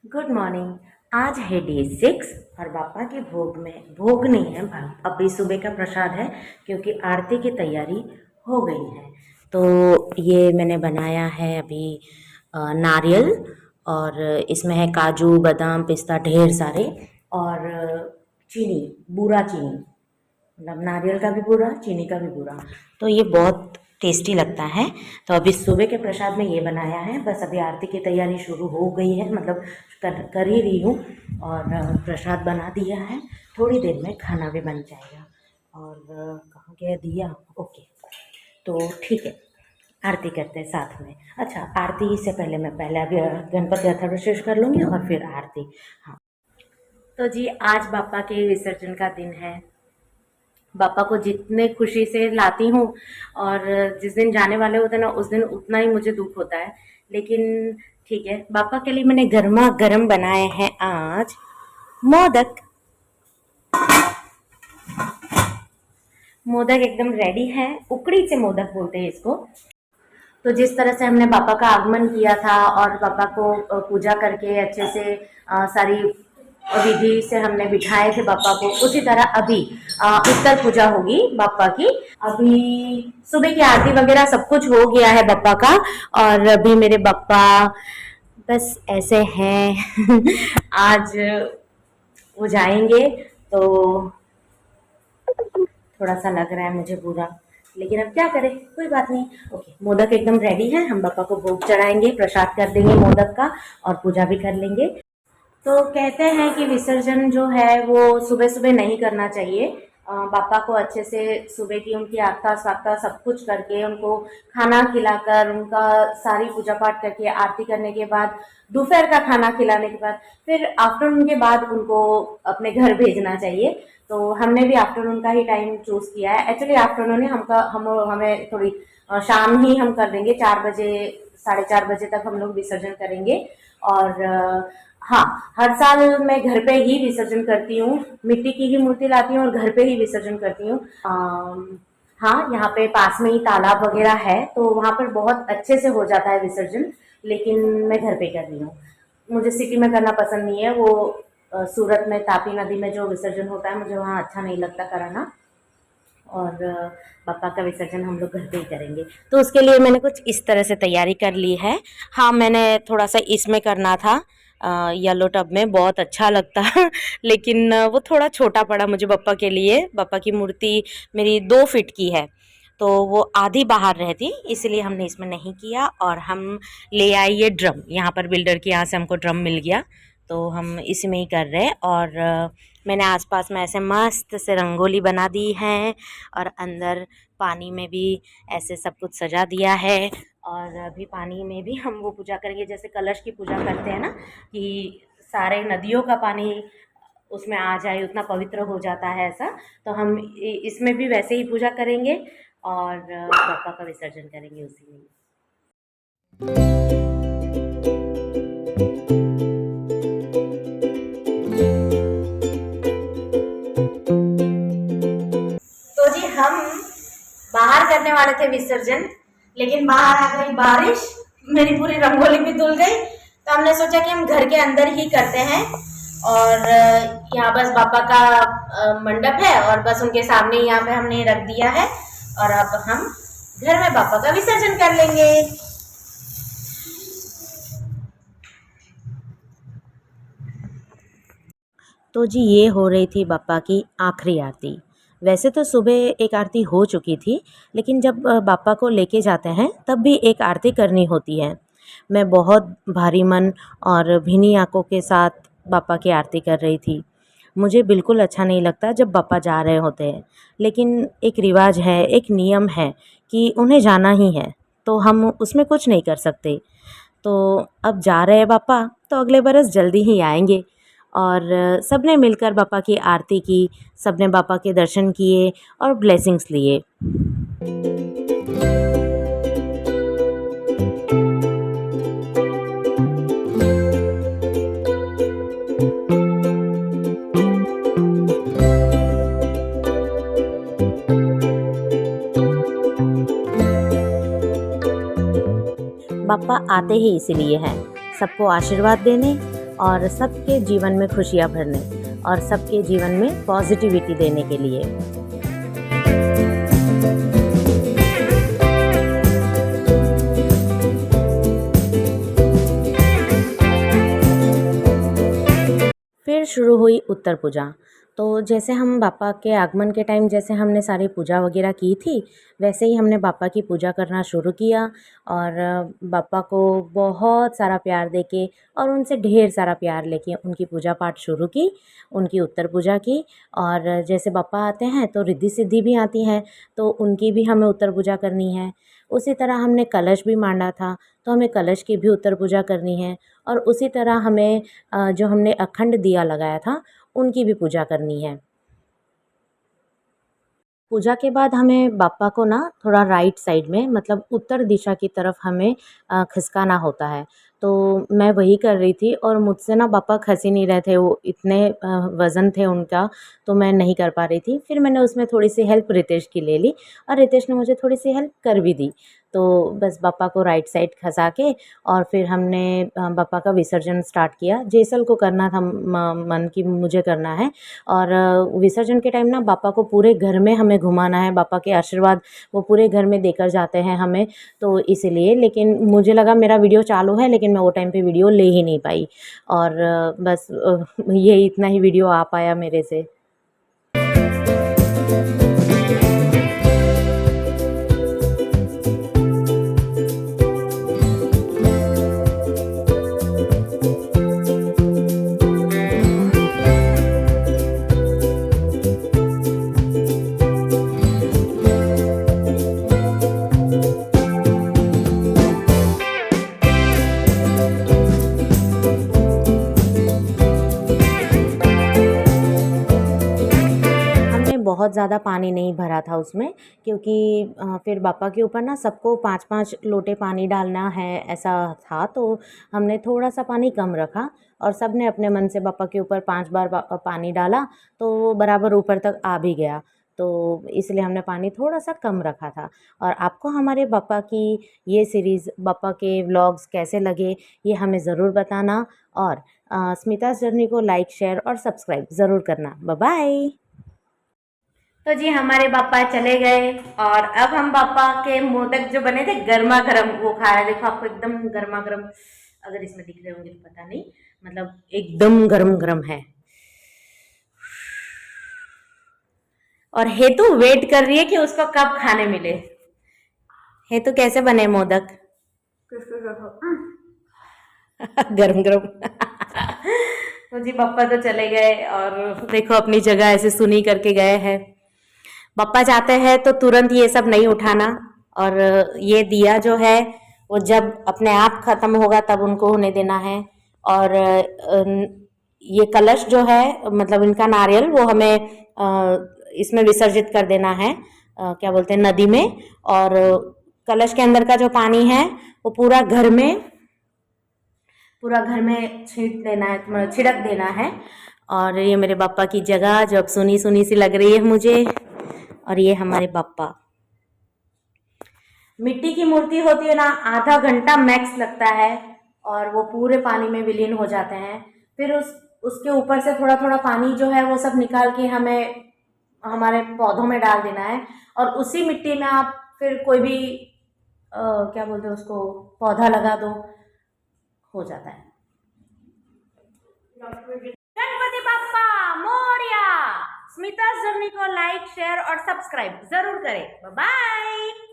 Good morning. आज है day 6 और पापा के भोग में भोग नहीं है, अभी सुबह का प्रसाद है क्योंकि आरती की तैयारी हो गई है। तो ये मैंने बनाया है अभी नारियल, और इसमें है काजू बादाम पिस्ता ढेर सारे, और चीनी, बूरा चीनी, मतलब नारियल का भी बूरा चीनी का भी बूरा। तो ये बहुत टेस्टी लगता है। तो अभी सुबह के प्रसाद में ये बनाया है, बस अभी आरती की तैयारी शुरू हो गई है, मतलब कर ही रही हूँ। और प्रसाद बना दिया है, थोड़ी देर में खाना भी बन जाएगा। और कहाँ गया दिया? ओके, तो ठीक है, आरती करते हैं साथ में। अच्छा, आरती से पहले मैं पहले अभी गणपति अथर्वशीष कर लूँगी और फिर आरती। हाँ, तो जी आज बापा के विसर्जन का दिन है। पापा को जितने खुशी से लाती हूँ, और जिस दिन जाने वाले होते हैं ना उस दिन उतना ही मुझे दुख होता है। लेकिन ठीक है, पापा के लिए मैंने गर्मा गर्म बनाए हैं आज मोदक। मोदक एकदम रेडी है, उकड़ी से मोदक बोलते हैं इसको। तो जिस तरह से हमने पापा का आगमन किया था और पापा को पूजा करके अच्छे से सारी विधि से हमने बिठाए थे पापा को, उसी तरह अभी उत्तर पूजा होगी पापा की। अभी सुबह की आरती वगैरह सब कुछ हो गया है पापा का, और अभी मेरे पापा बस ऐसे हैं आज वो जाएंगे, तो थोड़ा सा लग रहा है मुझे बुरा, लेकिन अब क्या करें, कोई बात नहीं। ओके, मोदक एकदम रेडी है, हम पापा को भोग चढ़ाएंगे, प्रसाद कर देंगे मोदक का, और पूजा भी कर लेंगे। तो कहते हैं कि विसर्जन जो है वो सुबह सुबह नहीं करना चाहिए। पापा को अच्छे से सुबह की उनकी आगता स्वागता सब कुछ करके, उनको खाना खिलाकर, उनका सारी पूजा पाठ करके, आरती करने के बाद, दोपहर का खाना खिलाने के बाद, फिर आफ्टरनून के बाद उनको अपने घर भेजना चाहिए। तो हमने भी आफ्टरनून का ही टाइम चूज किया है। एक्चुअली आफ्टरनून ही हम हमें थोड़ी शाम ही हम कर देंगे, 4 बजे 4:30 बजे तक हम लोग विसर्जन करेंगे। और हाँ, हर साल मैं घर पे ही विसर्जन करती हूँ, मिट्टी की ही मूर्ति लाती हूँ और घर पे ही विसर्जन करती हूँ। हाँ, यहाँ पे पास में ही तालाब वगैरह है, तो वहाँ पर बहुत अच्छे से हो जाता है विसर्जन। लेकिन मैं घर पे कर रही हूँ, मुझे सिटी में करना पसंद नहीं है। वो सूरत में तापी नदी में जो विसर्जन होता है, मुझे वहाँ अच्छा नहीं लगता कराना। और पापा का विसर्जन हम लोग घर पे ही करेंगे, तो उसके लिए मैंने कुछ इस तरह से तैयारी कर ली है। हाँ, मैंने थोड़ा सा इसमें करना था, येलो टब में बहुत अच्छा लगता लेकिन वो थोड़ा छोटा पड़ा मुझे पापा के लिए। पापा की मूर्ति मेरी 2 फीट की है, तो वो आधी बाहर रहती, इसलिए हमने इसमें नहीं किया। और हम ले आए ये ड्रम, यहाँ पर बिल्डर के यहाँ से हमको ड्रम मिल गया, तो हम इसमें ही कर रहे हैं। और मैंने आसपास में ऐसे मस्त से रंगोली बना दी है, और अंदर पानी में भी ऐसे सब कुछ सजा दिया है। और अभी पानी में भी हम वो पूजा करेंगे जैसे कलश की पूजा करते हैं ना, कि सारे नदियों का पानी उसमें आ जाए, उतना पवित्र हो जाता है ऐसा। तो हम इसमें भी वैसे ही पूजा करेंगे, और पापा का विसर्जन करेंगे उसी में। तो जी हम बाहर करने वाले थे विसर्जन, लेकिन बाहर आ गई बारिश, मेरी पूरी रंगोली भी धुल गई। तो हमने सोचा कि हम घर के अंदर ही करते हैं। और यहाँ बस पापा का मंडप है, और बस उनके सामने यहाँ पे हमने रख दिया है, और अब हम घर में पापा का विसर्जन कर लेंगे। तो जी ये हो रही थी बापा की आखिरी आरती। वैसे तो सुबह एक आरती हो चुकी थी, लेकिन जब बापा को लेके जाते हैं तब भी एक आरती करनी होती है। मैं बहुत भारी मन और भीनी आंखों के साथ बापा की आरती कर रही थी। मुझे बिल्कुल अच्छा नहीं लगता जब बापा जा रहे होते हैं, लेकिन एक रिवाज है, एक नियम है कि उन्हें जाना ही है, तो हम उसमें कुछ नहीं कर सकते। तो अब जा रहे हैं पापा, तो अगले बरस जल्दी ही आएंगे। और सबने मिलकर पापा की आरती की, सबने पापा के दर्शन किए और ब्लेसिंग्स लिए। पापा आते ही इसीलिए हैं, सबको आशीर्वाद देने और सबके जीवन में खुशियाँ भरने और सबके जीवन में पॉजिटिविटी देने के लिए। फिर शुरू हुई उत्तर पूजा। तो जैसे हम बापा के आगमन के टाइम जैसे हमने सारी पूजा वगैरह की थी, वैसे ही हमने बापा की पूजा करना शुरू किया और बापा को बहुत सारा प्यार देके और उनसे ढेर सारा प्यार लेके उनकी पूजा पाठ शुरू की, उनकी उत्तर पूजा की। और जैसे बापा आते हैं तो रिद्धि सिद्धि भी आती हैं, तो उनकी भी हमें उत्तर पूजा करनी है। उसी तरह हमने कलश भी मांडा था, तो हमें कलश की भी उत्तर पूजा करनी है। और उसी तरह हमें जो हमने अखंड दिया लगाया था उनकी भी पूजा करनी है। पूजा के बाद हमें बापा को ना थोड़ा राइट साइड में मतलब उत्तर दिशा की तरफ हमें खिसकाना होता है। तो मैं वही कर रही थी और मुझसे ना बापा खस ही नहीं रहे थे, वो इतने वज़न थे उनका, तो मैं नहीं कर पा रही थी। फिर मैंने उसमें थोड़ी सी हेल्प रितेश की ले ली और रितेश ने मुझे थोड़ी सी हेल्प कर भी दी। तो बस बापा को राइट साइड खसा के और फिर हमने बापा का विसर्जन स्टार्ट किया। जेसल को करना था मन की मुझे करना है। और विसर्जन के टाइम ना बापा को पूरे घर में हमें घुमाना है, बापा के आशीर्वाद वो पूरे घर में देकर जाते हैं हमें, तो इसीलिए। लेकिन मुझे लगा मेरा वीडियो चालू है, लेकिन मैं वो टाइम पे वीडियो ले ही नहीं पाई और बस ये इतना ही वीडियो आ पाया मेरे से। बहुत ज़्यादा पानी नहीं भरा था उसमें, क्योंकि फिर बापा के ऊपर ना सबको 5-5 लोटे पानी डालना है ऐसा था, तो हमने थोड़ा सा पानी कम रखा और सब ने अपने मन से बापा के ऊपर 5 बार पानी डाला, तो वो बराबर ऊपर तक आ भी गया। तो इसलिए हमने पानी थोड़ा सा कम रखा था। और आपको हमारे बापा की ये सीरीज़, बापा के व्लॉग्स कैसे लगे ये हमें ज़रूर बताना। और स्मिता's जर्नी को लाइक, शेयर और सब्सक्राइब ज़रूर करना। Bye bye. तो जी हमारे पापा चले गए और अब हम पापा के मोदक जो बने थे गर्मा गर्म वो खा रहे हैं। देखो आपको एकदम गर्मा गर्म, अगर इसमें दिख रहे होंगे तो पता नहीं, मतलब एकदम गरम गरम है। और हेतु वेट कर रही है कि उसको कब खाने मिले। हेतु कैसे बने मोदक? गरम गरम। तो जी पापा तो चले गए और देखो अपनी जगह ऐसे सुनी करके गए हैं। पापा जाते हैं तो तुरंत ये सब नहीं उठाना, और ये दिया जो है वो जब अपने आप खत्म होगा तब उनको होने देना है। और ये कलश जो है मतलब इनका नारियल वो हमें इसमें विसर्जित कर देना है, क्या बोलते हैं, नदी में। और कलश के अंदर का जो पानी है वो पूरा घर में छींट देना है, मतलब छिड़क देना है। और ये मेरे पापा की जगह जो अब सुनी सुनी सी लग रही है मुझे। और ये हमारे पापा, मिट्टी की मूर्ति होती है ना, आधा घंटा मैक्स लगता है और वो पूरे पानी में विलीन हो जाते हैं। फिर उसके ऊपर से थोड़ा थोड़ा पानी जो है वो सब निकाल के हमें हमारे पौधों में डाल देना है। और उसी मिट्टी में आप फिर कोई भी क्या बोलते हैं उसको, पौधा लगा दो, हो जाता है। गणपति बाप्पा मोरया। स्मिता's जर्नी को लाइक, शेयर और सब्सक्राइब जरूर करें। Bye bye.